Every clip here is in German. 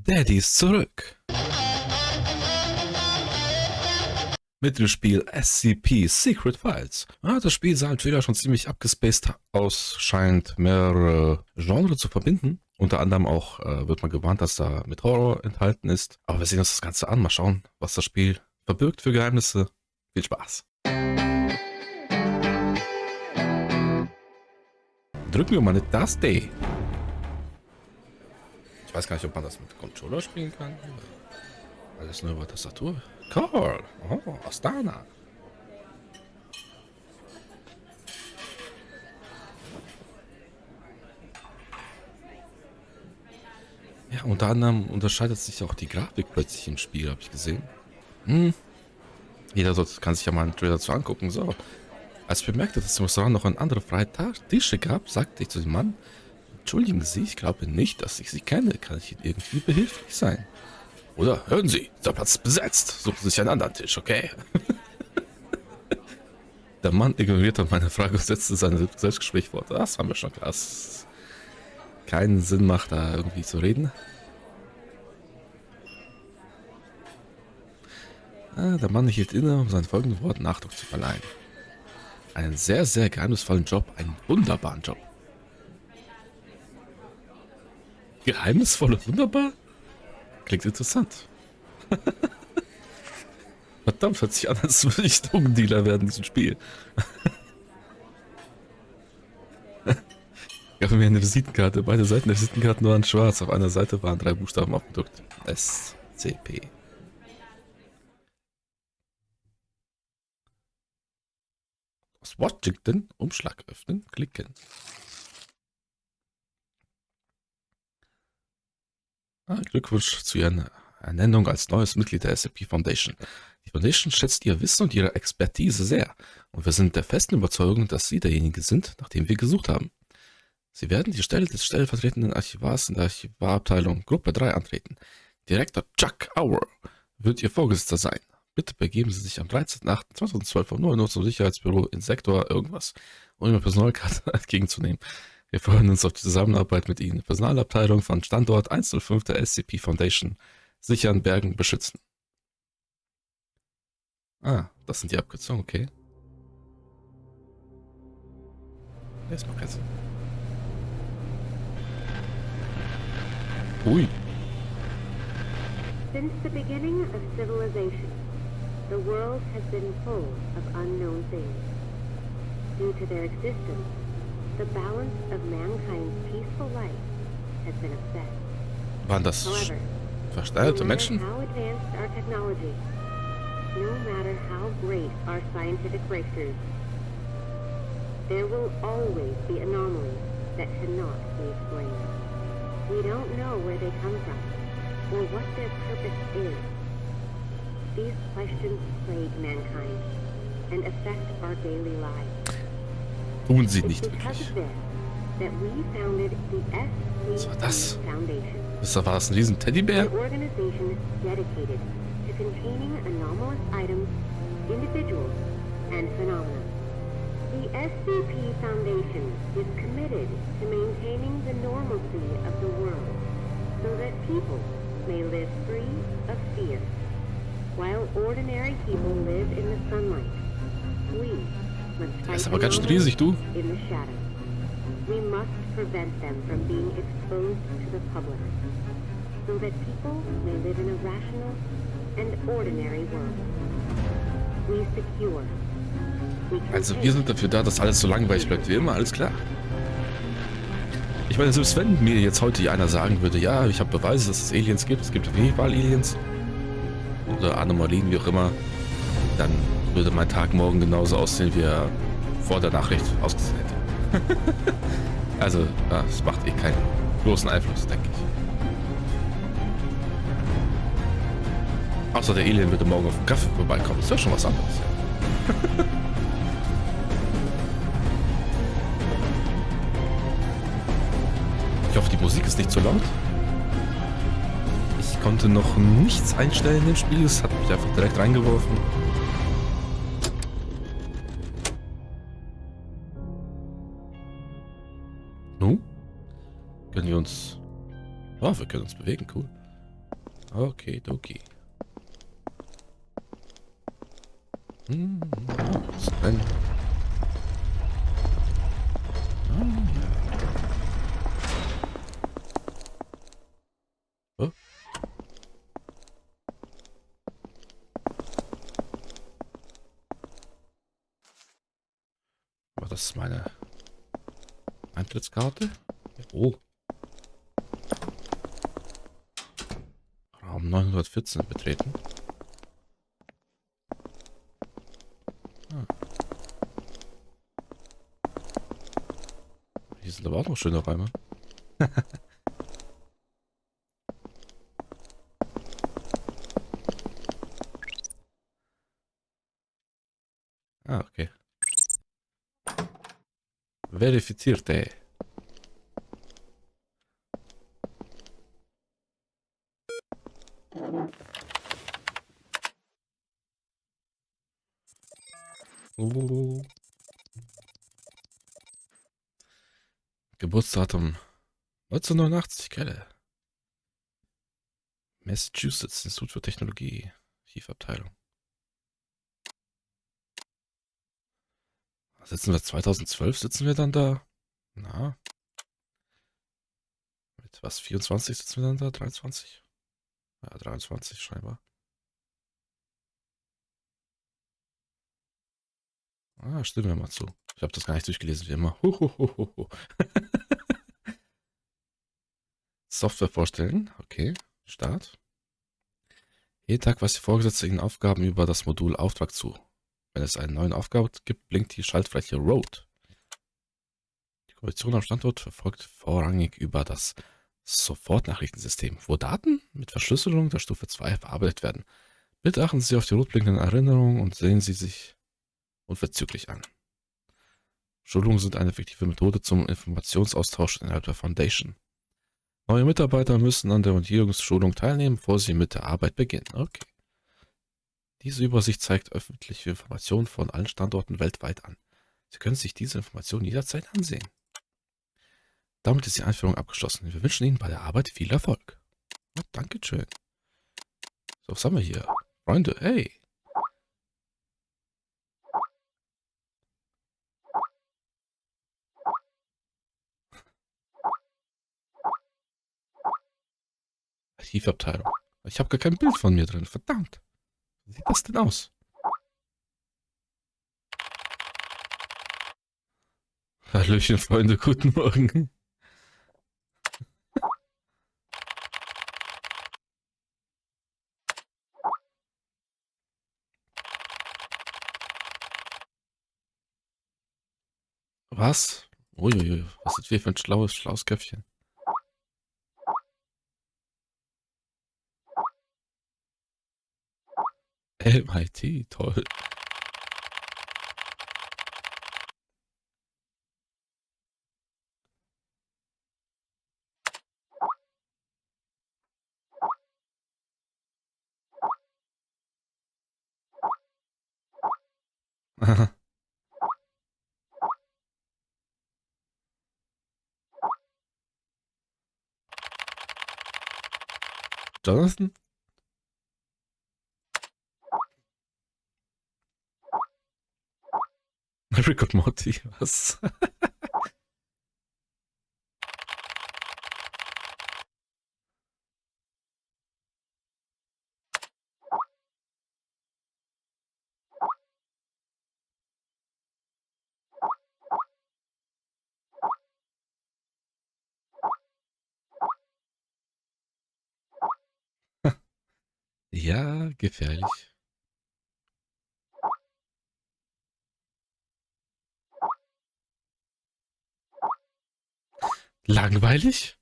Daddy ist zurück. Mit dem Spiel SCP Secret Files. Das Spiel sah im Trailer schon ziemlich abgespaced aus, scheint mehrere Genres zu verbinden. Unter anderem auch wird man gewarnt, dass da mit Horror enthalten ist. Aber wir sehen uns das Ganze an, mal schauen, was das Spiel verbirgt für Geheimnisse. Viel Spaß. Drücken wir mal eine Taste. Ich weiß gar nicht, ob man das mit Controller spielen kann. Alles nur über Tastatur. Karl, Astana. Ja, unter anderem unterscheidet sich auch die Grafik plötzlich im Spiel, habe ich gesehen. Jeder kann sich ja mal einen Trailer dazu angucken. So, als ich bemerkte, dass es im Restaurant noch eine andere freie Tische gab, sagte ich zu dem Mann: Entschuldigen Sie, ich glaube nicht, dass ich Sie kenne. Kann ich Ihnen irgendwie behilflich sein? Oder hören Sie, der Platz ist besetzt. Suchen Sie sich einen anderen Tisch, okay? Der Mann ignorierte meine Frage und setzte sein Selbstgespräch fort. Das haben wir schon klar. Dass keinen Sinn macht, da irgendwie zu reden. Der Mann hielt inne, um seinen folgenden Worten Nachdruck zu verleihen. Einen sehr, sehr geheimnisvollen Job, einen wunderbaren Job. Geheimnisvoll und wunderbar? Klingt interessant. Verdammt, hört sich an, als würde ich Drogendealer werden in diesem Spiel. Ich habe mir eine Visitenkarte. Beide Seiten der Visitenkarte waren schwarz. Auf einer Seite waren 3 Buchstaben aufgedruckt. SCP. Aus Washington, Umschlag öffnen, klicken. Glückwunsch zu Ihrer Ernennung als neues Mitglied der SCP Foundation. Die Foundation schätzt Ihr Wissen und Ihre Expertise sehr. Und wir sind der festen Überzeugung, dass Sie derjenige sind, nach dem wir gesucht haben. Sie werden die Stelle des stellvertretenden Archivars in der Archivarabteilung Gruppe 3 antreten. Direktor Chuck Auer wird Ihr Vorgesetzter sein. Bitte begeben Sie sich am 13.08.2012 um 9 Uhr zum Sicherheitsbüro in Sektor irgendwas, um Ihre Personalkarte entgegenzunehmen. Wir freuen uns auf die Zusammenarbeit mit Ihnen. Personalabteilung von Standort 105 der SCP Foundation. Sichern, bergen, beschützen. Das sind die Abkürzungen, okay. Erstmal keinen Sinn. Ui. Since the beginning of civilization, the world has been full of unknown things. Due to their existence, the balance of mankind's peaceful life has been upset. Waren das versteuerte Menschen? How advanced our technology, no matter how great our scientific breakthroughs, there will always be anomalies that cannot be explained. We don't know where they come from or what their purpose is. These questions plague mankind and affect our daily lives. Tun sie nicht wirklich. Was war das? Foundation. War das ein riesen Teddybär? An organization dedicated to containing anomalous items, individuals, and phenomena. The SCP Foundation is committed to maintaining the normalcy of the world so that people may live free of fear. While ordinary people live in the sunlight, we must fight ist aber ganz schön riesig, du. in the shadows. We must prevent them from being exposed to the public so that people may live in a rational and ordinary world. We secure. Also wir sind dafür da, dass alles so langweilig bleibt wie immer, alles klar. Ich meine, selbst wenn mir jetzt heute einer sagen würde, ja, ich habe Beweise, dass es Aliens gibt, es gibt Aliens oder Anomalien, wie auch immer, dann würde mein Tag morgen genauso aussehen, wie er vor der Nachricht ausgesehen hätte. Also, es macht keinen großen Einfluss, denke ich. Außer der Alien würde morgen auf dem Kaffee vorbeikommen, das wäre schon was anderes. Ich hoffe, die Musik ist nicht zu laut. Ich konnte noch nichts einstellen im Spiel, es hat mich einfach direkt reingeworfen. Nun? Können wir uns... wir können uns bewegen, cool. Okay, doki. Was denn? Ja. Oh. War das meine Eintrittskarte? Oh. Raum 914 betreten. Ah. Hier sind aber auch noch schöne Räume. Ah, okay. Verifizierte. Oh. Geburtsdatum 1989, Kelle. Massachusetts, Institut für Technologie, Archivabteilung. Sitzen wir 2012, sitzen wir dann da? Na, mit was, 24 sitzen wir dann da? 23? Ja, 23 scheinbar. Ah, stimmen wir mal zu. Ich habe das gar nicht durchgelesen, wie immer. Huhuhuhuhu. Software vorstellen, okay. Start. Jeden Tag weist die Vorgesetzte Ihnen Aufgaben über das Modul Auftrag zu. Wenn es eine neue Aufgabe gibt, blinkt die Schaltfläche Rot. Die Kollektion am Standort verfolgt vorrangig über das Sofortnachrichtensystem, wo Daten mit Verschlüsselung der Stufe 2 verarbeitet werden. Bitte achten Sie auf die rot blinkenden Erinnerungen und sehen Sie sich unverzüglich an. Schulungen sind eine effektive Methode zum Informationsaustausch innerhalb der Foundation. Neue Mitarbeiter müssen an der Orientierungsschulung teilnehmen, bevor sie mit der Arbeit beginnen. Okay. Diese Übersicht zeigt öffentliche Informationen von allen Standorten weltweit an. Sie können sich diese Informationen jederzeit ansehen. Damit ist die Einführung abgeschlossen. Wir wünschen Ihnen bei der Arbeit viel Erfolg. Oh, Dankeschön. So, was haben wir hier? Freunde, hey. Archivabteilung. Ich habe gar kein Bild von mir drin. Verdammt. Wie sieht das denn aus? Hallöchen, Freunde. Guten Morgen. Was? Uiuiui. Was sind wir für ein schlaues Köpfchen? MIT, toll. Jonathan? Rick und Morty, was? Ja, gefährlich. Langweilig?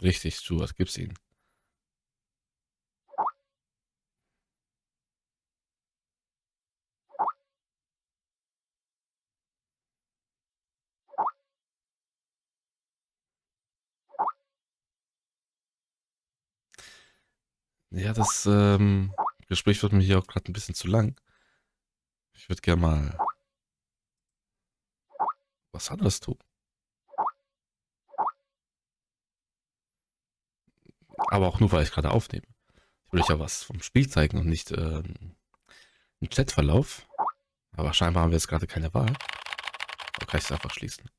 Richtig, Stuart, gib's ihnen. Ja, das Gespräch wird mir hier auch gerade ein bisschen zu lang. Ich würde gerne mal was anderes tun. Aber auch nur, weil ich gerade aufnehme. Ich will euch ja was vom Spiel zeigen und nicht einen Chatverlauf. Aber scheinbar haben wir jetzt gerade keine Wahl. Da kann ich es einfach schließen.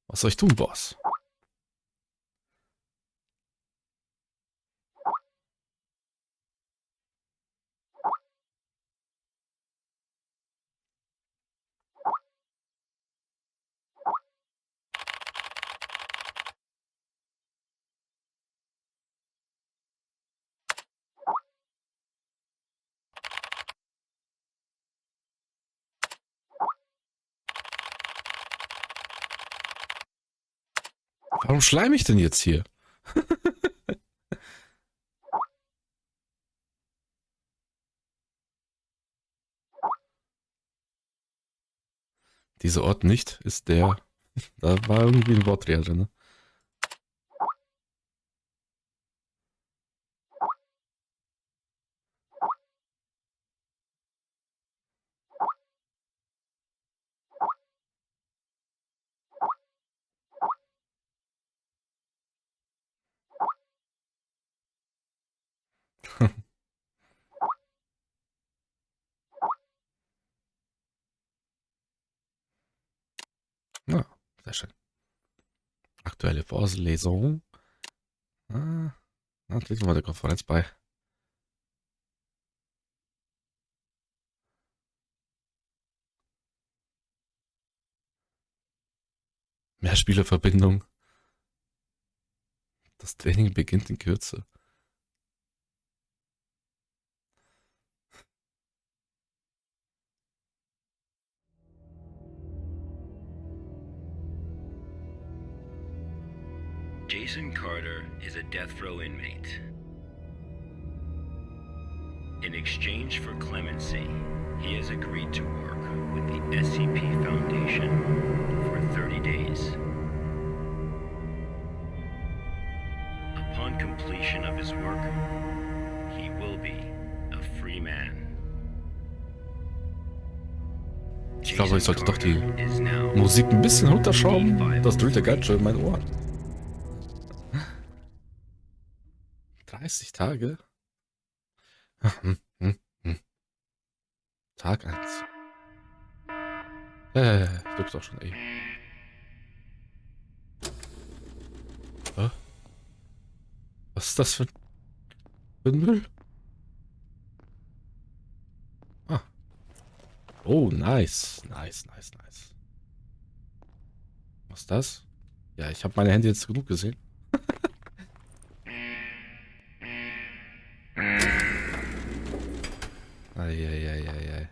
Was soll ich tun, Boss? Warum schleim ich denn jetzt hier? Dieser Ort nicht ist der. Da war irgendwie ein Wortdreher drin. Ne? Ja, sehr schön. Aktuelle Vorlesung. Treten wir der Konferenz bei. Mehrspielerverbindung. Das Training beginnt in Kürze. Jason Carter is a death row inmate. In exchange for clemency, he has agreed to work with the SCP Foundation for 30 days. Upon completion of his work, he will be a free man. Ich glaube, ich sollte doch die Musik ein bisschen runterschrauben. Das dröhnt ja ganz schön in mein Ohr. 30 Tage? Tag 1. Ich drück's auch schon, ey. Was ist das für ein Müll? Ah. Oh, nice. Nice. Was ist das? Ja, ich habe meine Hände jetzt genug gesehen. Eieieiei.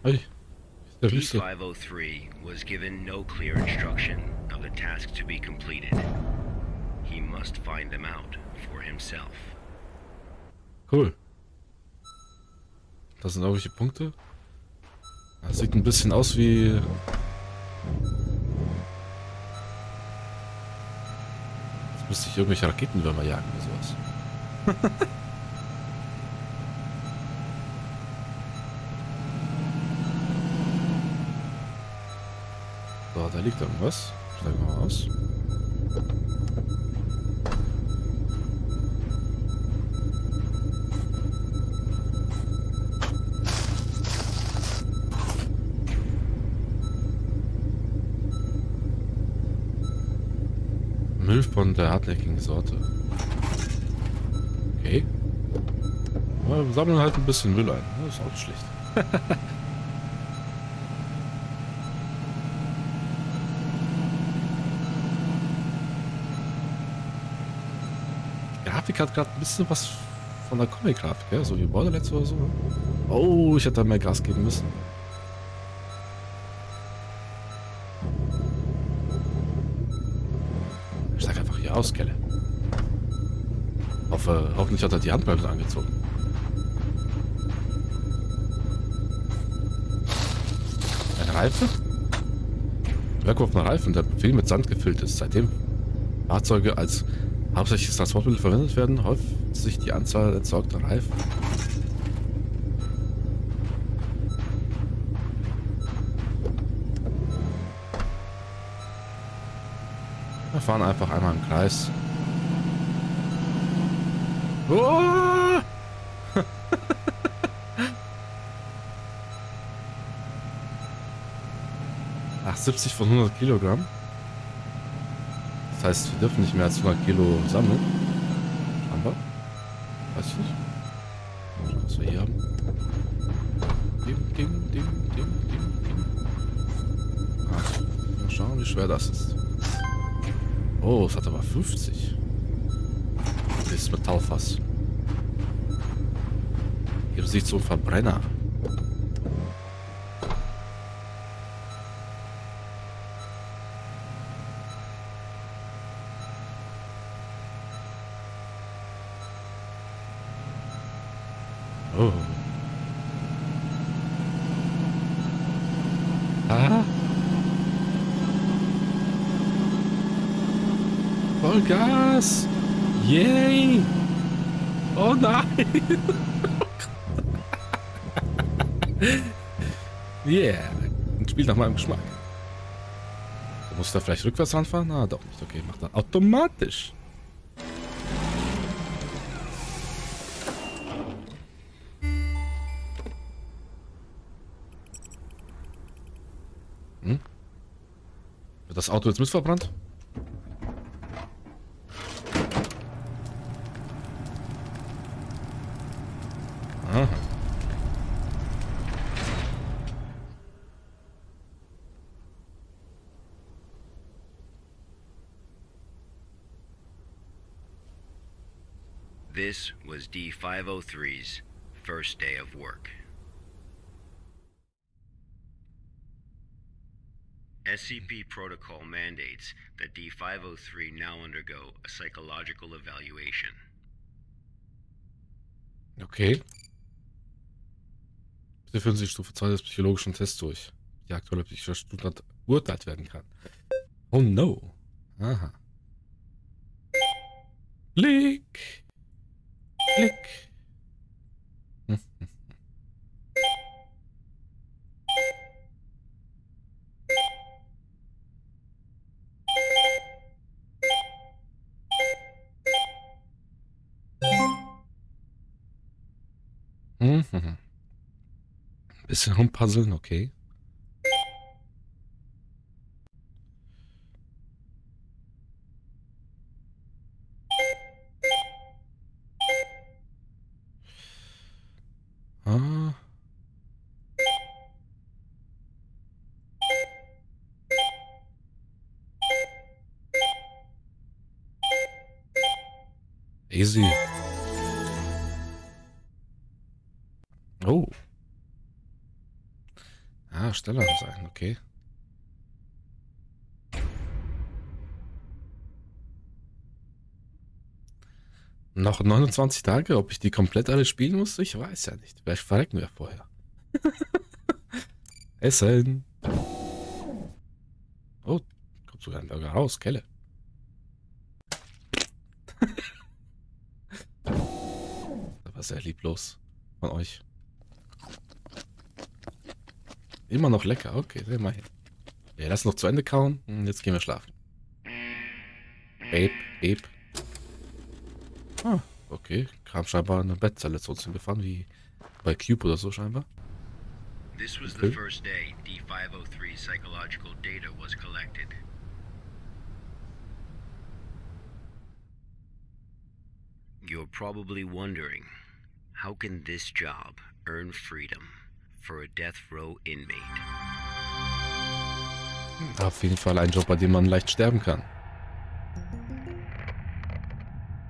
Hey, ist der Wüste. P503 was given no clear instruction of the task to be completed. He must find them out for himself. Cool. Das sind irgendwelche Punkte. Das sieht ein bisschen aus wie... Jetzt müsste ich irgendwelche Raketenwürmer jagen oder sowas. So, da liegt irgendwas. Steigen wir mal aus. Müll von der hartnäckigen Sorte. Okay. Ja, wir sammeln halt ein bisschen Müll ein. Das ist auch nicht schlecht. Die Grafik hat gerade ein bisschen was von der Comic-Grafik, ja? So wie Borderlands oder so. Oh, ich hätte da mehr Gas geben müssen. Ich sag einfach hier aus, Kelle. Hoffe, hoffentlich hat er die Handbremse angezogen. Ein Reifen? Werkhoffener Reifen, der viel mit Sand gefüllt ist. Seitdem Fahrzeuge als hauptsächliches Transportmittel verwendet werden, häuft sich die Anzahl entsorgter Reifen. Wir fahren einfach einmal im Kreis. Oh! Ach, 70 von 100 Kilogramm. Das heißt, wir dürfen nicht mehr als 100 Kilo sammeln. Scheinbar. Weiß ich nicht. Was wir hier haben. Ding, ding, ding, ding, ding, ding. Mal schauen, wie schwer das ist. Oh, es hat aber 50. Das ist Metallfass. Hier sieht so ein Verbrenner. Oh. Ah. Vollgas! Yay! Oh nein! Yeah! Ein Spiel nach meinem Geschmack. Du musst da vielleicht rückwärts ranfahren? Ah, doch nicht. Okay, macht er automatisch. Hm? Wird das Auto jetzt mitverbrannt? Aha. This was D503's first day of work. SCP protocol mandates that D503 now undergo a psychological evaluation. Okay. Bitte führen Sie Stufe 2 des psychologischen Tests durch. Die aktuelle psychische Zustand beurteilt werden kann. Oh no. Aha. Klick. Klick. Hm. Mhm. Bisschen rumpuzzeln, okay. Ah. Easy. Oh. Ah, schneller sein, okay. Noch 29 Tage, ob ich die komplett alle spielen muss? Ich weiß ja nicht. Vielleicht verrecken wir vorher. Essen. Oh, kommt sogar ein Burger raus, Kelle. Das war sehr lieblos von euch. Immer noch lecker, okay, sehen wir hin. Ja, lass noch zu Ende kauen. Jetzt gehen wir schlafen. Babe, Babe. Ah, okay. Kam scheinbar eine Bettzelle zu uns hingefahren, wie bei Cube oder so scheinbar. This was the first day D503 psychological data was collected. You're probably wondering, how can this job earn freedom for a death row inmate? Auf jeden Fall ein Job, bei dem man leicht sterben kann.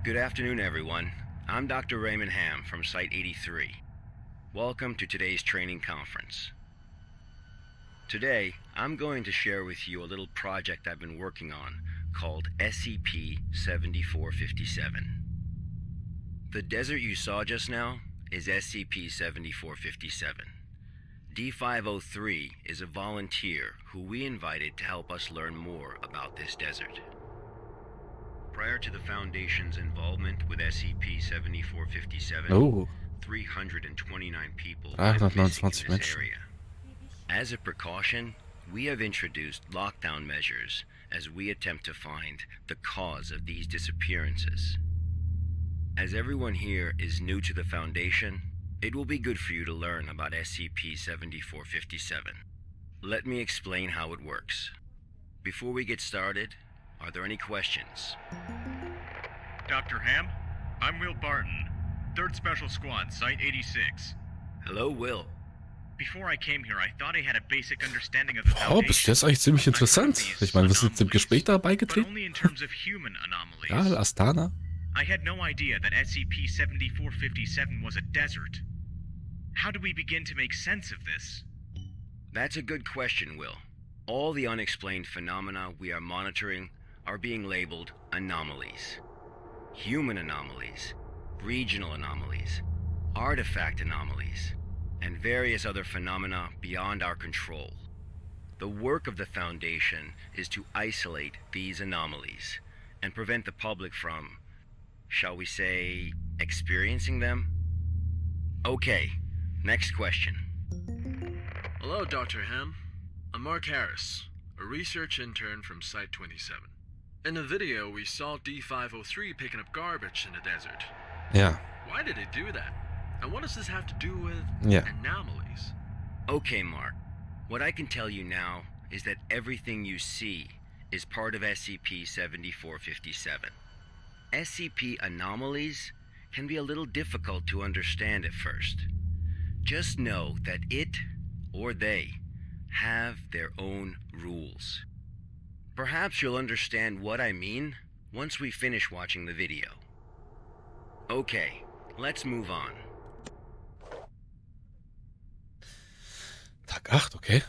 Good afternoon, everyone. I'm Dr. Raymond Ham from Site 83. Welcome to today's training conference. Today, I'm going to share with you a little project I've been working on called SCP-7457. The desert you saw just now is SCP-7457. D503 is a volunteer who we invited to help us learn more about this desert. Prior to the Foundation's involvement with SCP-7457, Oh, 329 people went missing in 329 this Menschen. area. As a precaution, we have introduced lockdown measures as we attempt to find the cause of these disappearances. As everyone here is new to the Foundation, it will be good for you to learn about SCP-7457. Let me explain how it works. Before we get started, are there any questions? Dr. Ham, I'm Will Barton, 3rd Special Squad, Site 86. Hello, Will. Before I came here, I thought I had a basic understanding of the Oh, bis Foundation, jetzt eigentlich ziemlich interessant. Ich meine, wir sind dem Gespräch da but beigetreten. only in terms of human anomalies. Ja, Astana. I had no idea that SCP-7457 was a desert. How do we begin to make sense of this? That's a good question, Will. All the unexplained phenomena we are monitoring are being labeled anomalies. Human anomalies, regional anomalies, artifact anomalies, and various other phenomena beyond our control. The work of the Foundation is to isolate these anomalies and prevent the public from, shall we say, experiencing them? Okay, next question. Hello, Dr. Ham. I'm Mark Harris, a research intern from Site 27. In the video, we saw D503 picking up garbage in the desert. Ja, Why did it do that? And what does this have to do with Ja. anomalies? Okay, Mark. What I can tell you now is that everything you see is part of SCP-7457. SCP anomalies can be a little difficult to understand at first. Just know that it, or they, have their own rules. Perhaps you'll understand what I mean once we finish watching the video. Okay, let's move on. Tag 8, okay.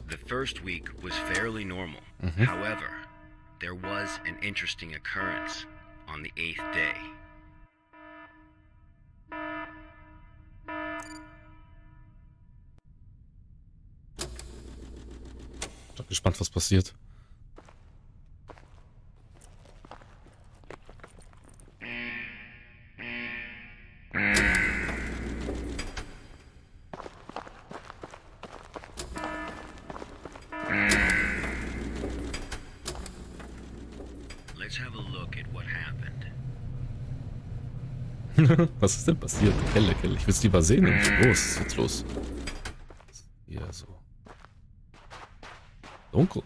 The first week was fairly normal. However, there was an interesting occurrence on the 8th day. Ich bin gespannt, was passiert. Let's have a look at what happened. Was ist denn passiert? Kelle. Ich will es lieber sehen. Los, was ist jetzt los? Hier so. Dunkel.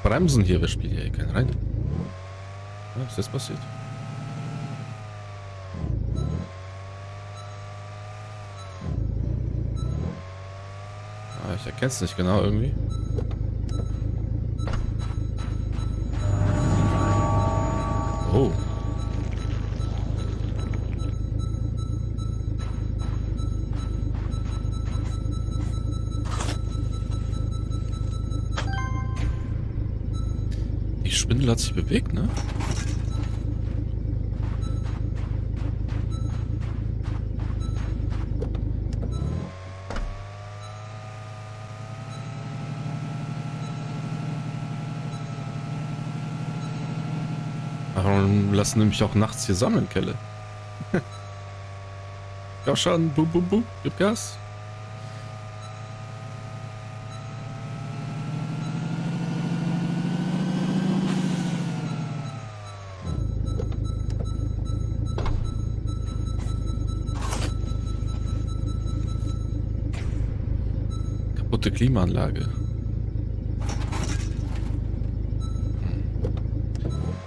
Bremsen hier, wer spielt hier keinen rein? Was ist jetzt passiert? Ich erkenne es nicht genau irgendwie. Oh. Die Spindel hat sich bewegt, ne? Warum lassen nämlich auch nachts hier sammeln, Kelle? Komm schon, bum bum bum, gib Gas. Kaputte Klimaanlage.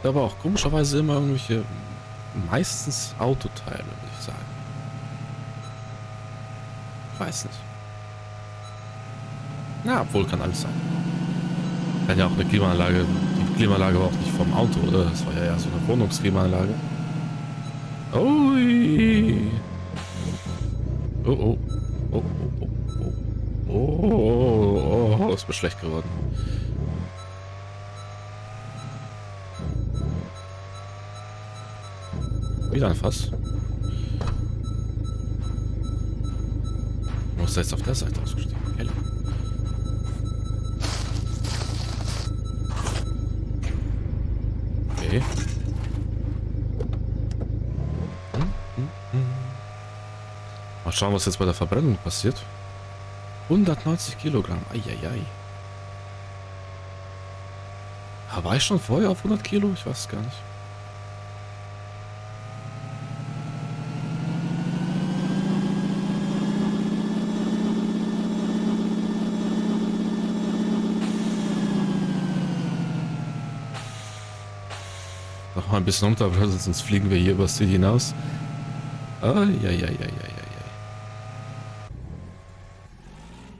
Aber auch komischerweise immer irgendwelche, meistens Autoteile, würde ich sagen. Ich weiß nicht. Na, obwohl kann alles sein. Kann ja auch eine Klimaanlage. Die Klimaanlage war auch nicht vom Auto, oder? Das war ja so eine Wohnungsklimaanlage. Ui. Oh, oh. Oh, oh, oh, oh. Oh, oh, ist mir schlecht geworden. Wieder ein Fass. Du musst jetzt auf der Seite ausgestiegen. Hell. Okay. Mal schauen, was jetzt bei der Verbrennung passiert. 190 Kilogramm. Eieiei. War ich schon vorher auf 100 Kilo? Ich weiß es gar nicht. Noch mal ein bisschen runter, sonst fliegen wir hier über das Ziel hinaus. Eieieiei.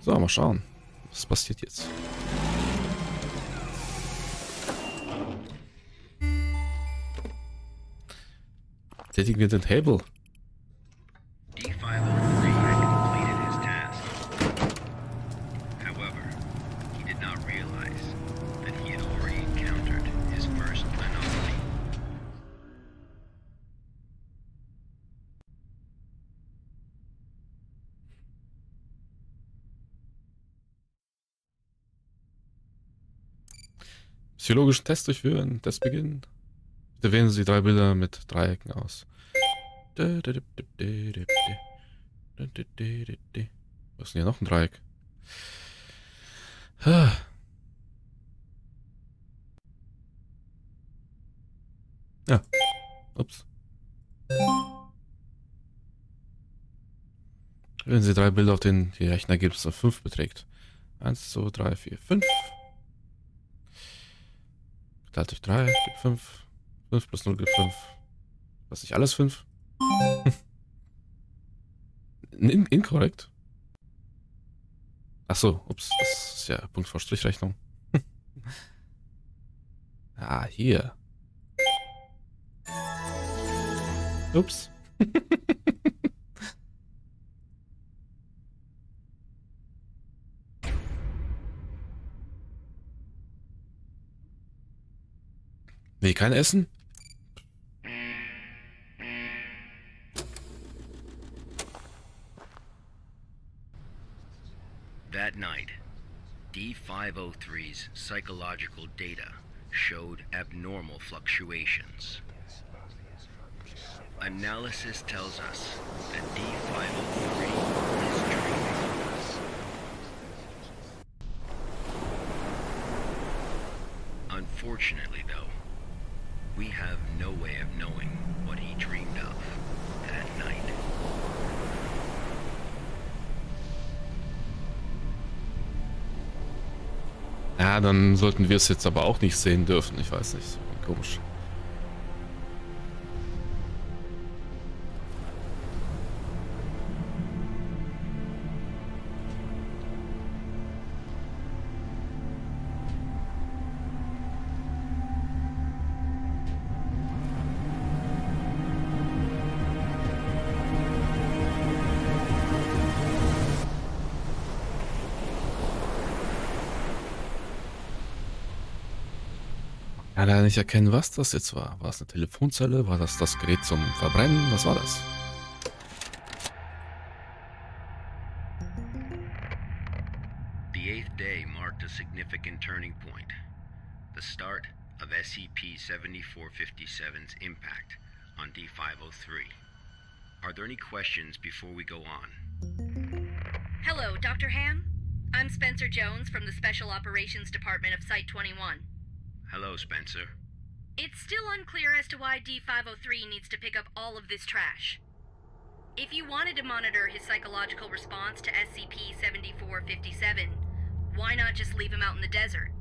So, mal schauen. Was passiert jetzt? Tätigen wir den Table. D503 had completed his task. However, he did not realize that he had already encountered his first anomaly. Psychologischen Test durchführen. Test beginnen. Bitte wählen Sie 3 Bilder mit Dreiecken aus. Wo ist denn hier noch ein Dreieck? Ja. Ups. Wählen Sie 3 Bilder, auf denen die Rechenergebnis auf 5 beträgt. 1, 2, 3, 4, 5. Geteilt durch 3 gibt 5. 5 plus 0 gibt 5. Was nicht alles 5? Inkorrekt. Achso, ups, das ist ja Punkt vor Strichrechnung. Ah, hier. Ups. Nee, kein Essen? That night, D503's psychological data showed abnormal fluctuations. Analysis tells us that D503 is dreaming. Unfortunately, though, we have no way of knowing what he dreamed of that night. Ja, dann sollten wir es jetzt aber auch nicht sehen dürfen. Ich weiß nicht. Komisch. Ich kann leider nicht erkennen, was das jetzt war. War es eine Telefonzelle? War das das Gerät zum Verbrennen? Was war das? The 8th day marked a significant turning point. The start of SCP-7457's impact on D503. Are there any questions before we go on? Hello, Dr. Ham. I'm Spencer Jones from the Special Operations Department of Site-21. Hello, Spencer. It's still unclear as to why D503 needs to pick up all of this trash. If you wanted to monitor his psychological response to SCP-7457, why not just leave him out in the desert?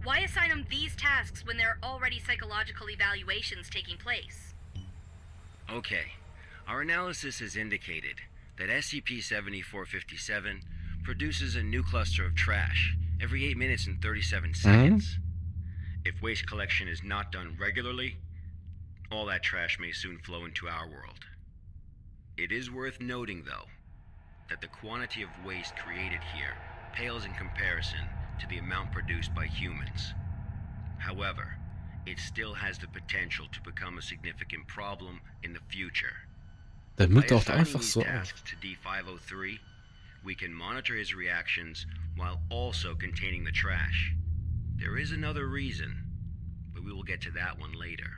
Why assign him these tasks when there are already psychological evaluations taking place? Okay. Our analysis has indicated that SCP-7457 produces a new cluster of trash every 8 minutes and 37 seconds. If waste collection is not done regularly, all that trash may soon flow into our world. It is worth noting, though, that the quantity of waste created here pales in comparison to the amount produced by humans. However, it still has the potential to become a significant problem in the future. Der By nimmt auch assigning einfach these so auf. tasks to D503, we can monitor his reactions while also containing the trash. There is another reason, but we will get to that one later.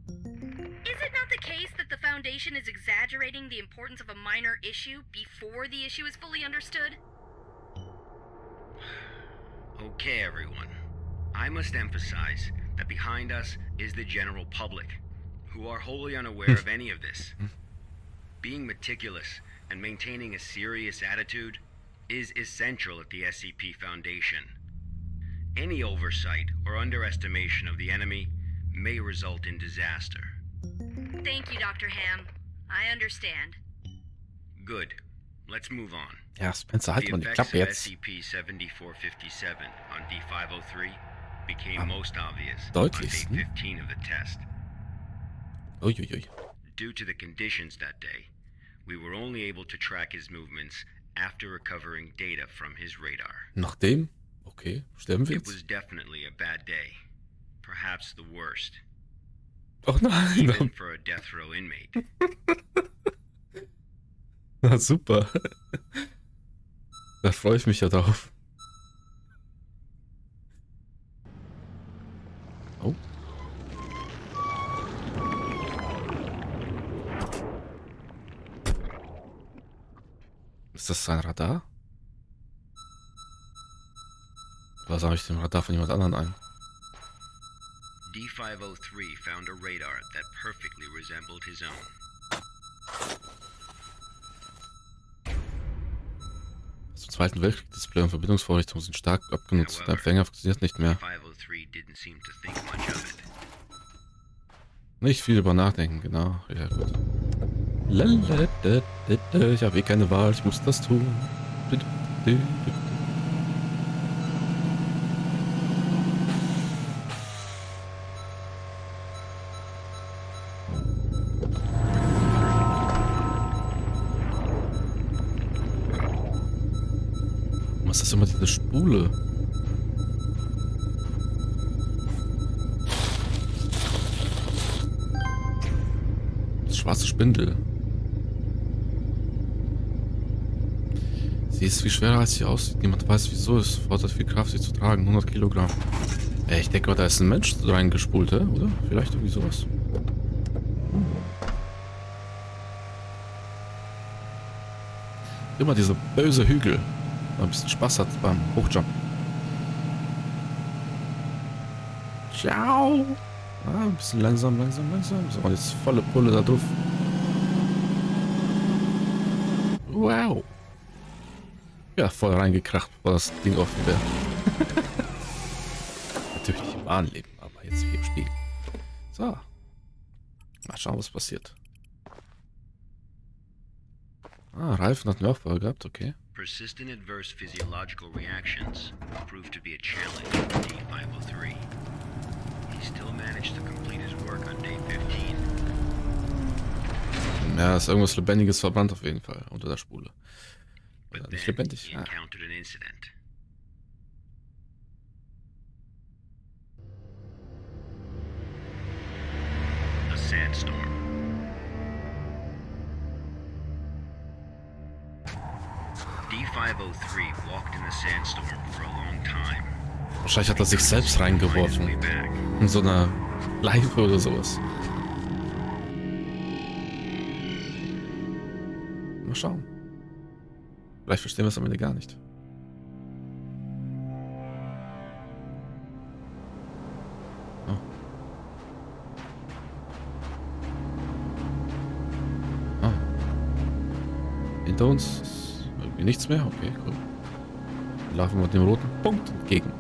Is it not the case that the Foundation is exaggerating the importance of a minor issue before the issue is fully understood? Okay, everyone. I must emphasize that behind us is the general public, who are wholly unaware of any of this. Being meticulous and maintaining a serious attitude is essential at the SCP Foundation. Any oversight or underestimation of the enemy may result in disaster. Thank you, Dr. Ham. I understand. Good. Let's move on. Ja, Spencer, halt The mal die effects Klappe of jetzt. SCP-7457 on D503 became most obvious on day deutlichsten. 15 of the test. Uiuiui. Due to the conditions that day, we were only able to track his movements after recovering data from his radar. Nachdem? Okay, sterben wir It was jetzt? definitely a bad day. Perhaps the worst, Oh nein. even for a death row inmate. Na super. Da freue ich mich ja drauf. Oh. Ist das sein Radar? Oder sage ich dem Radar von jemand anderen ein? D503 found a radar that perfectly resembled his own. Zum Zweiten Weltkrieg Display und Verbindungsvorrichtungen sind stark abgenutzt. Der Empfänger funktioniert nicht mehr. D503 didn't seem to think much of it. Nicht viel über nachdenken, genau. Ja, gut. Ich habe eh keine Wahl, ich muss das tun. Was ist das immer, diese Spule? Das schwarze Spindel. Sie ist viel schwerer als sie aussieht. Niemand weiß wieso. Es fordert viel Kraft, sie zu tragen. 100 Kilogramm. Ich denke, da ist ein Mensch reingespult, oder? Vielleicht irgendwie sowas. Immer diese böse Hügel. Wenn man ein bisschen Spaß hat beim Hochjumpen. Ciao. Ah, ein bisschen langsam. So, und jetzt volle Pulle da drauf. Wow. Ja, voll reingekracht, bevor das Ding offen wäre. Natürlich nicht im wahren Leben, aber jetzt hier im Spiel. So. Mal schauen, was passiert. Ah, Reifen hatten wir auch vorher gehabt, okay. Persistent adverse physiological reactions proved to be a challenge for D503. He still managed to complete his work on day 15. Ja, ist irgendwas Lebendiges verbrannt auf jeden Fall unter der Spule. But Oder then nicht lebendig. he Ah. encountered an incident. A sandstorm. D503 walked in the sandstorm for a long time. Wahrscheinlich hat er sich selbst Find his way reingeworfen. back. In so einer Leife oder sowas. Mal schauen. Vielleicht verstehen wir es am Ende gar nicht. Oh. Ah. Hinter uns ist irgendwie nichts mehr. Okay, cool. Wir laufen mit dem roten Punkt entgegen.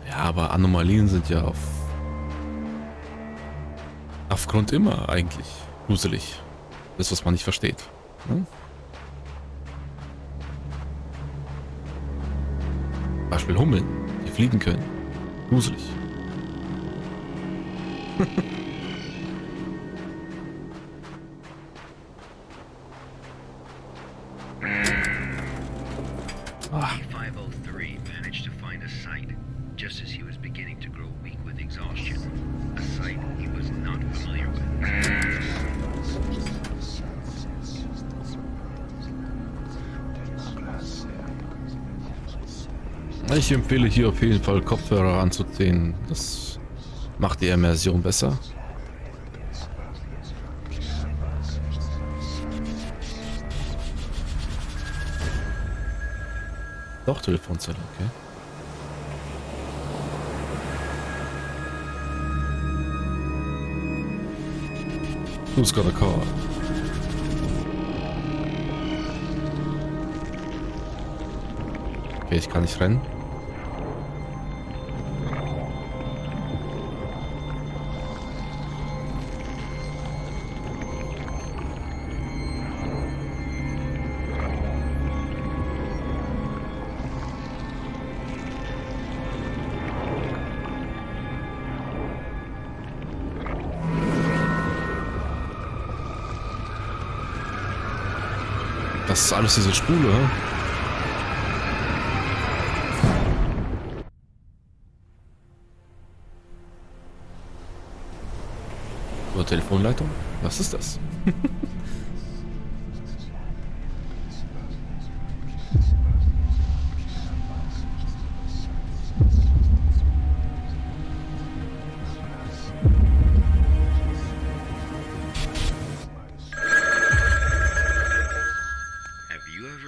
Ja, aber Anomalien sind ja aufgrund immer eigentlich gruselig. Das, was man nicht versteht. Hm? Beispiel Hummeln, die fliegen können. Gruselig. D503 managed to find a site just as he was beginning to grow weak with exhaustion. A site he was not familiar with. Ich empfehle hier auf jeden Fall Kopfhörer anzuziehen. Das macht die Immersion besser. Doch, Telefonzelle, okay. Who's got a car? Okay, ich kann nicht rennen. Das ist alles diese Spule, hä? Oder Telefonleitung? Was ist das?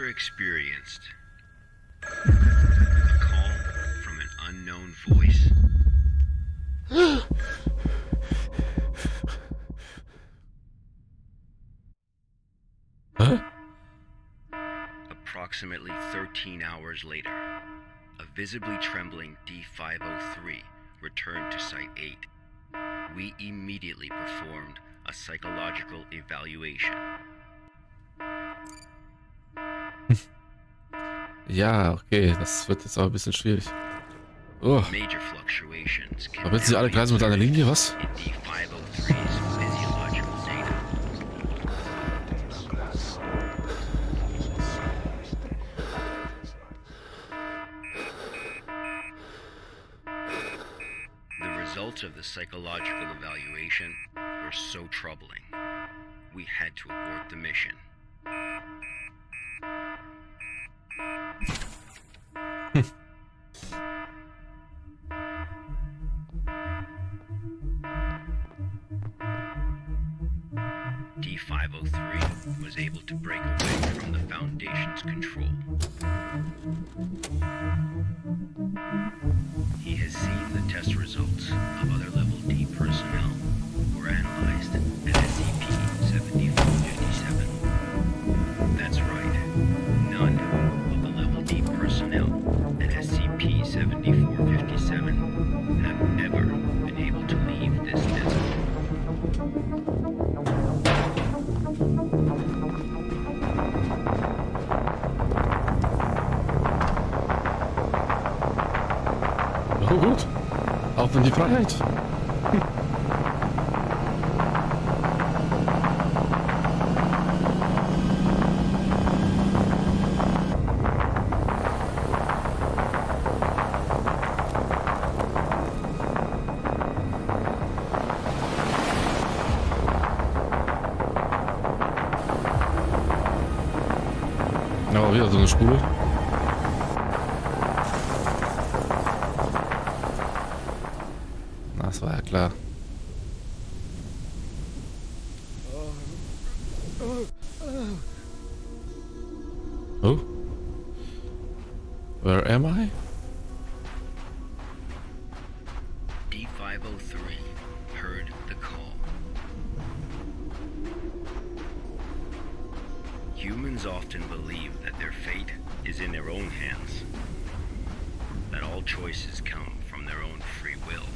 Experienced a call from an unknown voice. Huh? Approximately 13 hours later, a visibly trembling D503 returned to Site 8. We immediately performed a psychological evaluation. Ja, okay, das wird jetzt aber ein bisschen schwierig. Oh. Major fluctuations can Aber jetzt sind alle Kreise mit einer Linie, was? in D503's physiological data. The results of the psychological evaluation were so troubling, we had to abort the mission. D503 was able to break away from the Foundation's control. He has seen the test results of other Level D personnel who were analyzed at SCP-7457. That's right, none of the Level D personnel at SCP-7457 have ever been able to leave this desert. Oh gut. Auf in die Freiheit. Ja, wieder so eine Spule. Das war ja klar. Oh. Where am I? D503 heard the call. Humans often believe that their fate is in their own hands, that all choices come from their own free will.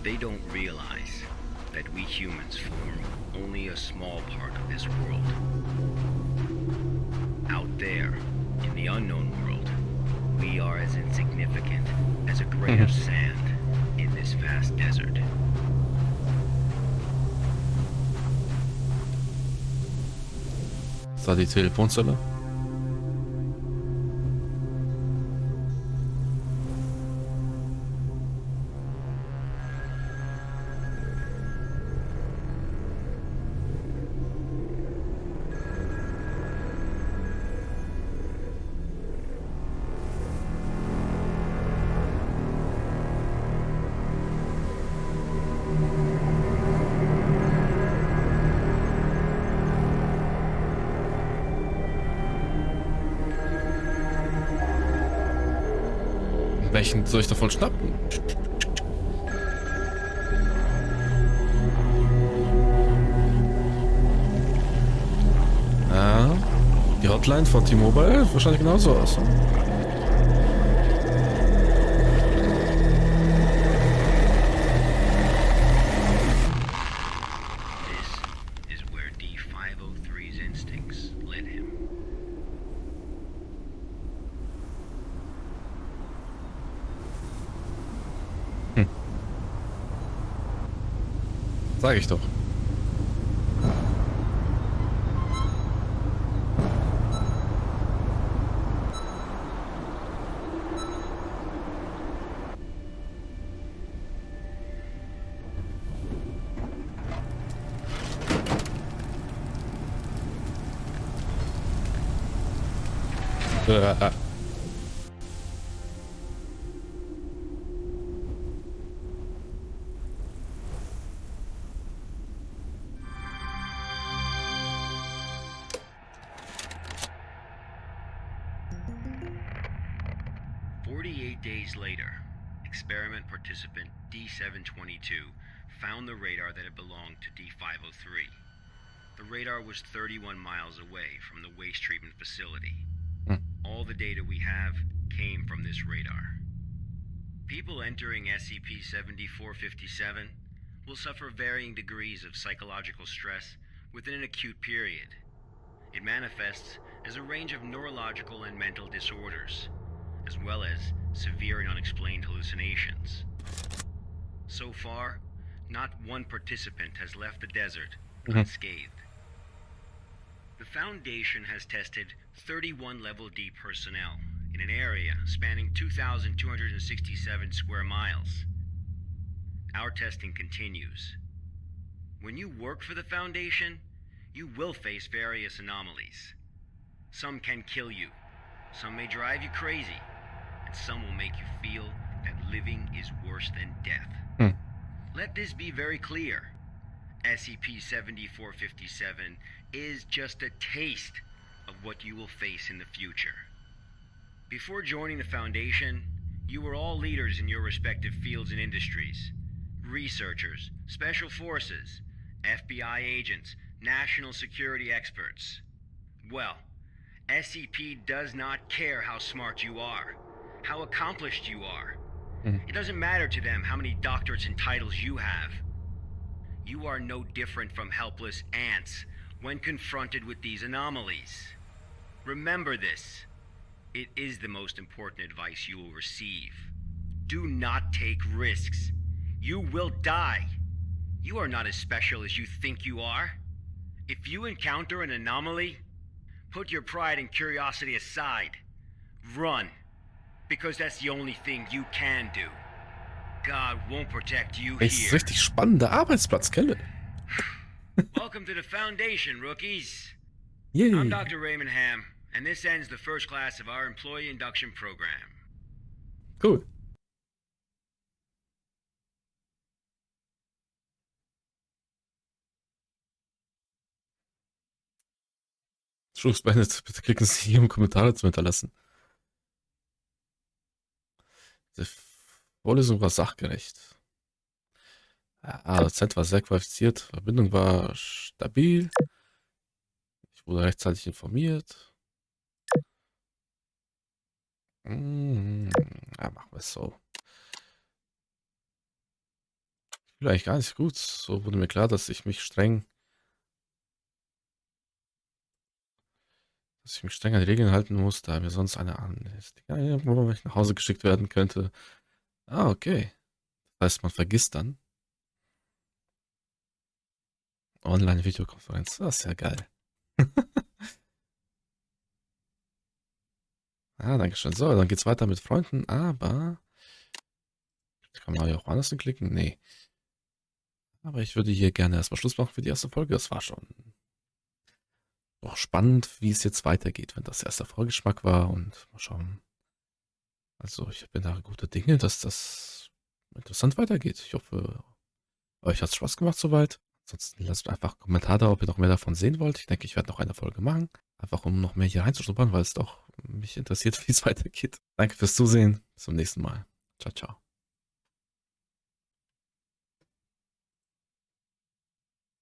They don't realize that we humans form only a small part of this world. Out there, in the unknown world, we are as insignificant as a grain of sand in this vast desert. Ist da die Telefonzelle? Welchen soll ich davon schnappen? Ja, die Hotline von T-Mobile sieht wahrscheinlich genauso aus. This is where D503's instincts led him. Sag ich doch. Äh. 48 days later, experiment participant D722 found the radar that had belonged to D503. The radar was 31 miles away from the waste treatment facility. All the data we have came from this radar. People entering SCP-7457 will suffer varying degrees of psychological stress within an acute period. It manifests as a range of neurological and mental disorders, as well as severe and unexplained hallucinations. So far, not one participant has left the desert unscathed. The Foundation has tested 31 Level D personnel in an area spanning 2,267 square miles. Our testing continues. When you work for the Foundation, you will face various anomalies. Some can kill you, some may drive you crazy, and some will make you feel that living is worse than death. Let this be very clear. SCP-7457 is just a taste of what you will face in the future. Before joining the Foundation, you were all leaders in your respective fields and industries. Researchers, special forces, FBI agents, national security experts. Well, SCP does not care how smart you are, how accomplished you are. It doesn't matter to them how many doctorates and titles you have. You are no different from helpless ants when confronted with these anomalies. Remember this. It is the most important advice you will receive. Do not take risks. You will die. You are not as special as you think you are. If you encounter an anomaly, put your pride and curiosity aside. Run, because that's the only thing you can do. God won't protect you Es ist here. richtig spannender Arbeitsplatz, kenne. Welcome to the Foundation, rookies. Yay. I'm Dr. Raymond Ham, and this ends the first class of our employee induction program. Cool. Schluss beendet. Bitte klicken Sie hier, um Kommentare zu hinterlassen. Die Vorlesung war sachgerecht. Dozent war sehr qualifiziert. Verbindung war stabil. Ich wurde rechtzeitig informiert. Ja, machen wir es so. Fühle eigentlich gar nicht gut. So wurde mir klar, dass ich mich streng an die Regeln halten muss, da mir sonst eine Amnestie irgendwo nach Hause geschickt werden könnte. Ah, okay. Das heißt, man vergisst dann. Online-Videokonferenz. Das ist ja geil. Ah, danke schön. So, dann geht's weiter mit Freunden, aber kann man ja auch woanders klicken. Nee. Aber ich würde hier gerne erstmal Schluss machen für die erste Folge. Das war schon doch spannend, wie es jetzt weitergeht, wenn das erst der Vorgeschmack war und mal schauen. Also, ich bin da gute Dinge, dass das interessant weitergeht. Ich hoffe, euch hat es Spaß gemacht soweit. Ansonsten lasst einfach einen Kommentar da, ob ihr noch mehr davon sehen wollt. Ich denke, ich werde noch eine Folge machen. Einfach um noch mehr hier reinzuschnuppern, weil es doch mich interessiert, wie es weitergeht. Danke fürs Zusehen. Bis zum nächsten Mal. Ciao, ciao.